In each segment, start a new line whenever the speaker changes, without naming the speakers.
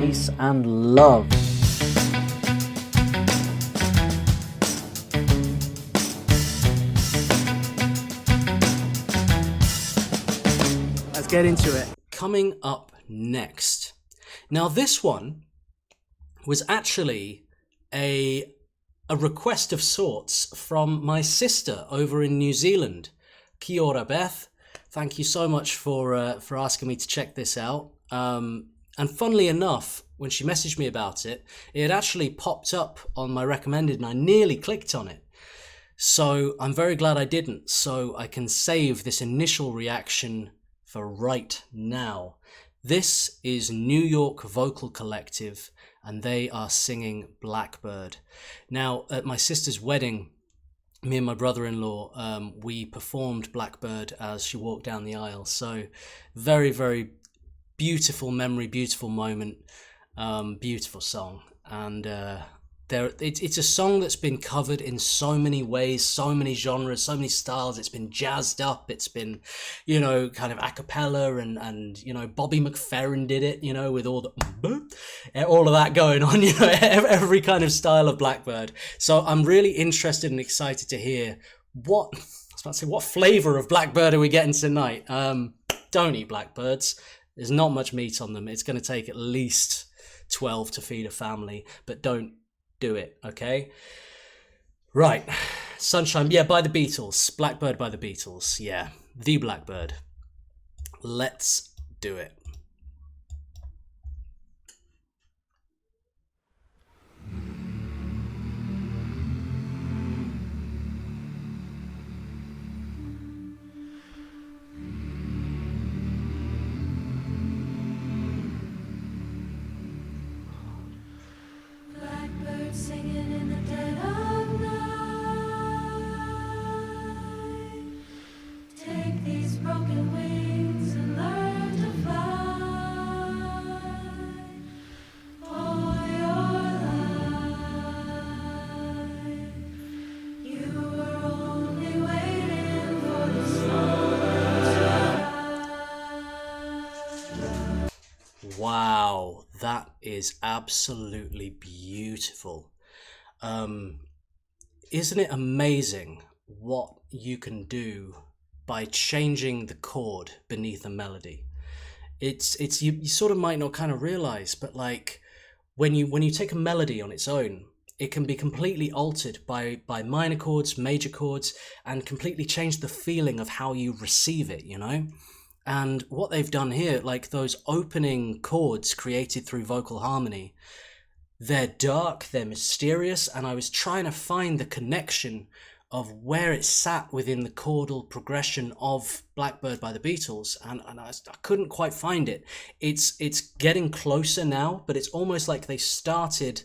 peace and love. Let's get into it.
Coming up next. Now this one was actually a request of sorts from my sister over in New Zealand. Kia ora, Beth. Thank you so much for asking me to check this out. And funnily enough, when she messaged me about it, it actually popped up on my recommended and I nearly clicked on it. So I'm very glad I didn't, so I can save this initial reaction for right now. This is New York Vocal Collective, and they are singing Blackbird. Now, at my sister's wedding, me and my brother-in-law, we performed Blackbird as she walked down the aisle. So very, very beautiful memory, beautiful moment, beautiful song. And it's a song that's been covered in so many ways, so many genres, so many styles. It's been jazzed up. It's been, kind of a cappella and Bobby McFerrin did it, with all of that going on, every kind of style of Blackbird. So I'm really interested and excited to hear what flavor of Blackbird are we getting tonight? Don't eat blackbirds. There's not much meat on them. It's going to take at least 12 to feed a family, but don't do it, okay? Right, Sunshine, by the Beatles. Blackbird by the Beatles, the Blackbird. Let's do it.
Singing in the dead of night. Take these broken wings and learn to fly. All your life, you were only waiting for the sun to rise.
Wow, that is absolutely beautiful. Isn't it amazing what you can do by changing the chord beneath a melody? It's you sort of might not kind of realize, but like when you take a melody on its own, it can be completely altered by minor chords, major chords, and completely change the feeling of how you receive it, And what they've done here, like those opening chords created through vocal harmony, they're dark, they're mysterious, and I was trying to find the connection of where it sat within the chordal progression of Blackbird by the Beatles, and I couldn't quite find it. It's getting closer now, but it's almost like they started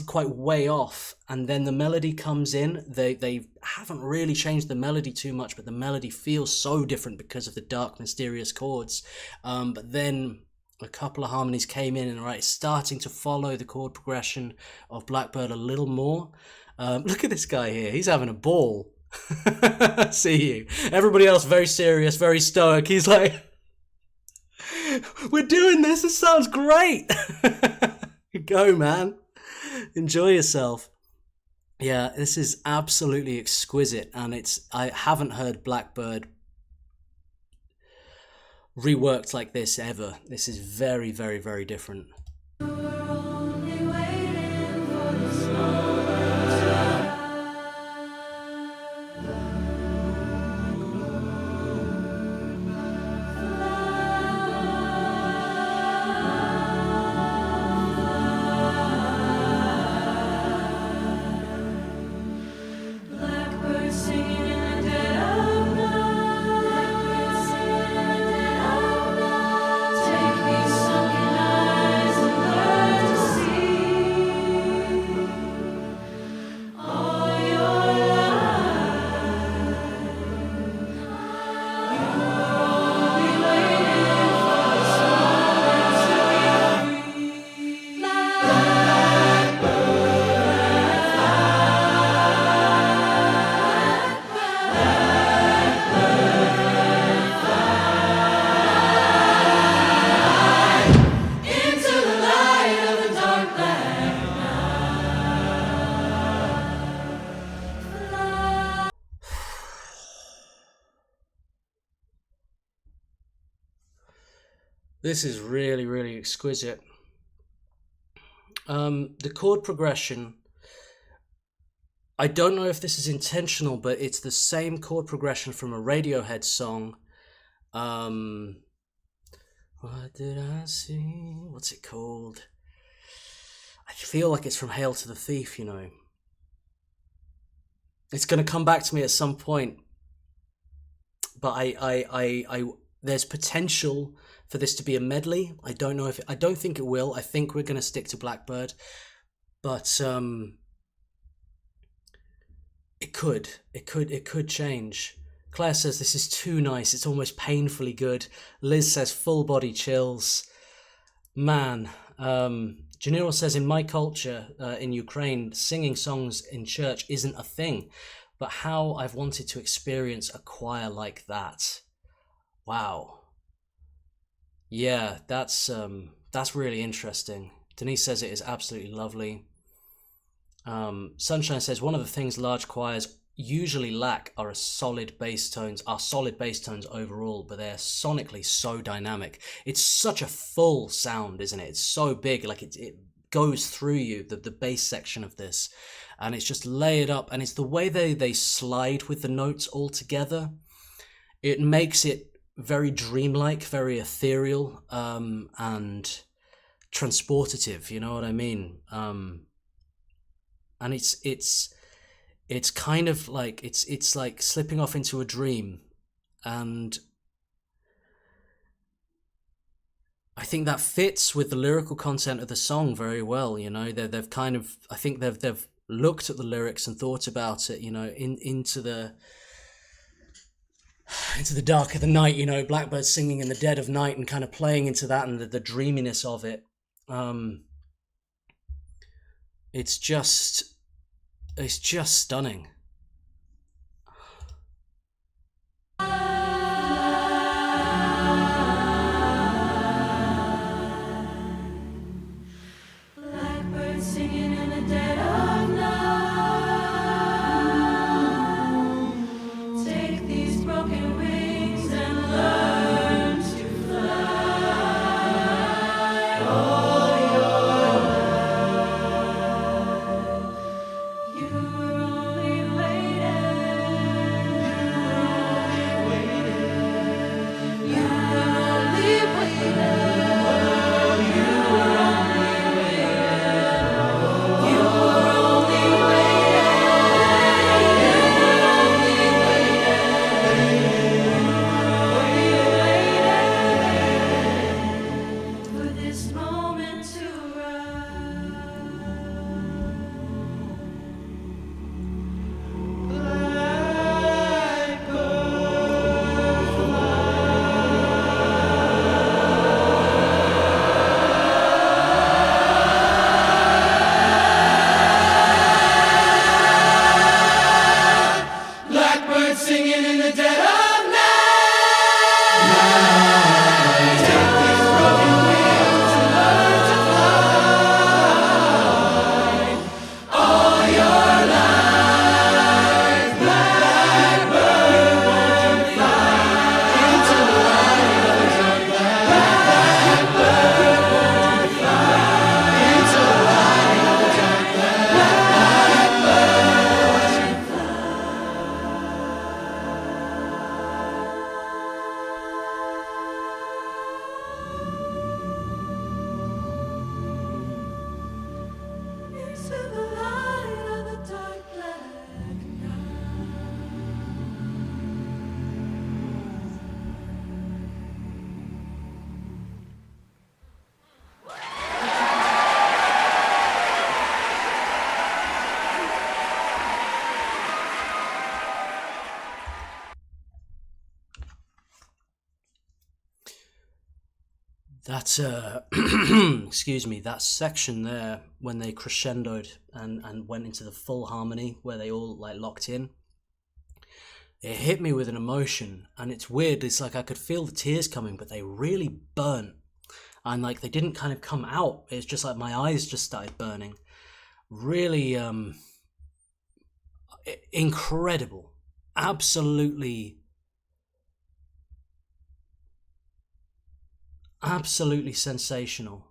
quite way off, and then the melody comes in. They haven't really changed the melody too much, but the melody feels so different because of the dark, mysterious chords. But then a couple of harmonies came in, and it's starting to follow the chord progression of Blackbird a little more. Look at this guy here. He's having a ball. See you. Everybody else very serious, very stoic. He's like, we're doing this. This sounds great. Go, man. Enjoy yourself. Yeah, this is absolutely exquisite, and I haven't heard Blackbird reworked like this ever. This is very, very, very different.
Take these sunken eyes
This is really, really exquisite. The chord progression, I don't know if this is intentional, but it's the same chord progression from a Radiohead song. What did I see? What's it called? I feel like it's from Hail to the Thief, you know. It's going to come back to me at some point, but I there's potential for this to be a medley. I don't know if I don't think it will. I think we're going to stick to Blackbird, but it could change. Claire says this is too nice. It's almost painfully good. Liz says full body chills. Man, Janiro says in my culture in Ukraine, singing songs in church isn't a thing, but how I've wanted to experience a choir like that. Wow. Yeah, that's really interesting. Denise says it is absolutely lovely. Sunshine says one of the things large choirs usually lack are solid bass tones overall, but they're sonically so dynamic. It's such a full sound, isn't it? It's so big, like it goes through you, the bass section of this, and it's just layered up, and it's the way they slide with the notes all together. It makes it very dreamlike, very ethereal, and transportative, you know what I mean? And it's kind of like it's like slipping off into a dream, and I think that fits with the lyrical content of the song very well. You know, they've kind of, I think they've looked at the lyrics and thought about it. You know, into the dark of the night. You know, Blackbird singing in the dead of night and kind of playing into that and the dreaminess of it. It's just stunning.
Blackbird singing in the dead of night. Take these broken wings and learn to fly. All your life, you were only waiting. You were only waiting. For this moment to Blackbird singing in the dead of night. Take these broken wings and learn to fly. All your life, Blackbird, won't you fly into the light of your Blackbird, won't you fly into the light of your Blackbird, won't you into the light of the dark black night.
That excuse me, that section there when they crescendoed and went into the full harmony where they all like locked in, it hit me with an emotion, and it's weird. It's like I could feel the tears coming, but they really burnt, and like they didn't kind of come out. It's just like my eyes just started burning. Really incredible, absolutely. Absolutely sensational.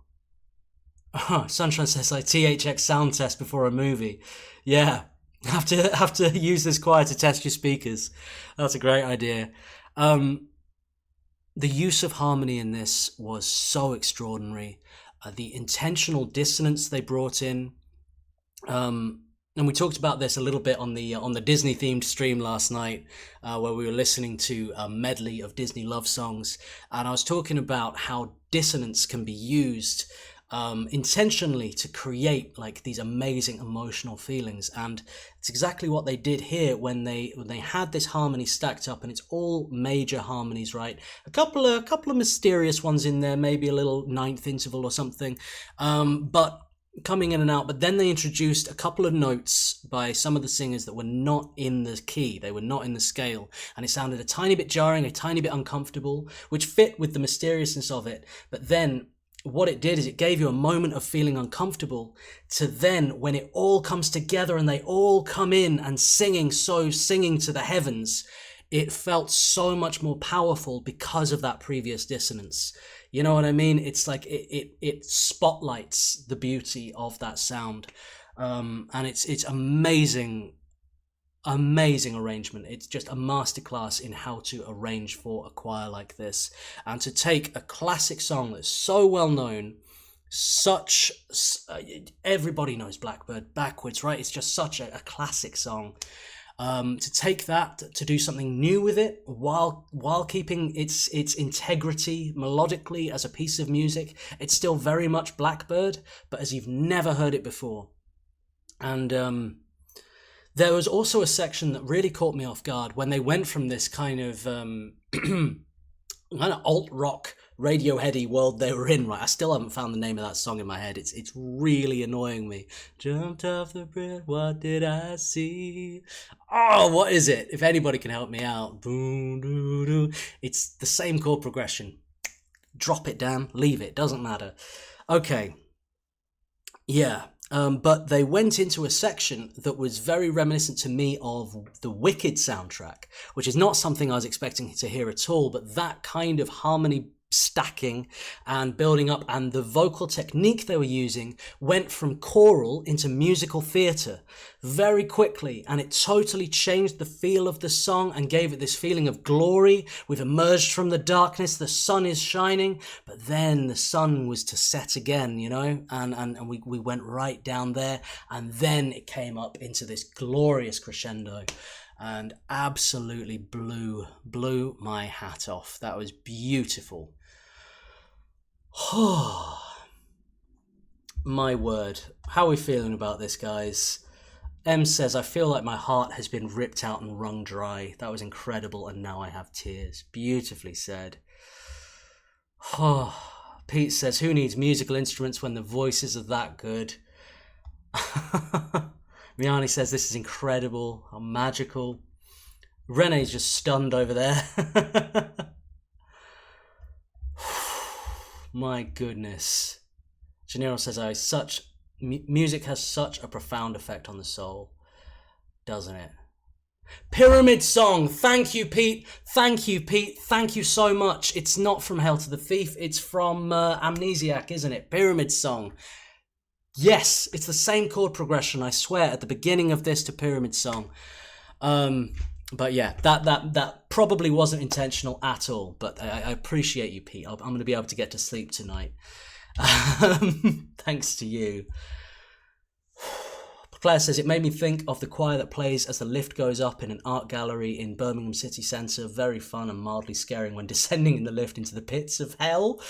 Sunshine says like THX sound test before a movie. Yeah, have to use this choir to test your speakers. That's a great idea. The use of harmony in this was so extraordinary. The intentional dissonance they brought in, and we talked about this a little bit on the Disney themed stream last night, where we were listening to a medley of Disney love songs, and I was talking about how dissonance can be used intentionally to create like these amazing emotional feelings, and it's exactly what they did here when they had this harmony stacked up, and it's all major harmonies, right? A couple of mysterious ones in there, maybe a little ninth interval or something, but coming in and out. But then they introduced a couple of notes by some of the singers that were not in the key, they were not in the scale, and it sounded a tiny bit jarring, a tiny bit uncomfortable, which fit with the mysteriousness of it. But then what it did is it gave you a moment of feeling uncomfortable, to then when it all comes together and they all come in and singing to the heavens, it felt so much more powerful because of that previous dissonance. You know what I mean? It's like it spotlights the beauty of that sound, and it's amazing arrangement. It's just a masterclass in how to arrange for a choir like this, and to take a classic song that's so well known, everybody knows Blackbird backwards, right? It's just such a classic song. To take that, to do something new with it while keeping its integrity melodically as a piece of music. It's still very much Blackbird, but as you've never heard it before. And there was also a section that really caught me off guard when they went from this kind of alt rock Radioheady world they were in, right? I still haven't found the name of that song in my head. It's really annoying me. Jumped off the bridge, what did I see? Oh, what is it? If anybody can help me out. Boom, doo, doo. It's the same chord progression. Drop it down, leave it, doesn't matter. Okay. Yeah. But they went into a section that was very reminiscent to me of the Wicked soundtrack, which is not something I was expecting to hear at all, but that kind of harmony stacking and building up, and the vocal technique they were using went from choral into musical theatre very quickly, and it totally changed the feel of the song and gave it this feeling of glory. We've emerged from the darkness, the sun is shining, but then the sun was to set again, you know, and we went right down there, and then it came up into this glorious crescendo and absolutely blew my hat off. That was beautiful. My word, how are we feeling about this, guys? M says, I feel like my heart has been ripped out and wrung dry. That was incredible, and now I have tears. Beautifully said. Pete says, who needs musical instruments when the voices are that good? Miani says, this is incredible, how magical. Renee's just stunned over there. My goodness. Gennaro says, music has such a profound effect on the soul, doesn't it? Pyramid Song. Thank you, Pete. Thank you so much. It's not from Hail to the Thief. It's from Amnesiac, isn't it? Pyramid Song. Yes, it's the same chord progression, I swear, at the beginning of this to Pyramid Song. But yeah, that probably wasn't intentional at all, but I appreciate you, Pete. I'm going to be able to get to sleep tonight. Thanks to you. Claire says, it made me think of the choir that plays as the lift goes up in an art gallery in Birmingham city centre. Very fun and mildly scaring when descending in the lift into the pits of hell.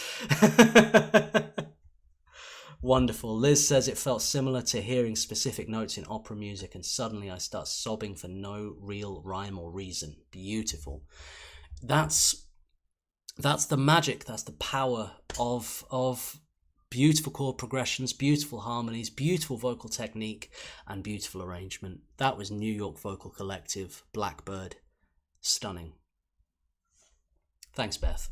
Wonderful. Liz says it felt similar to hearing specific notes in opera music, and suddenly I start sobbing for no real rhyme or reason. Beautiful. That's the magic. That's the power of beautiful chord progressions, beautiful harmonies, beautiful vocal technique, and beautiful arrangement. That was New York Vocal Collective, Blackbird. Stunning. Thanks, Beth.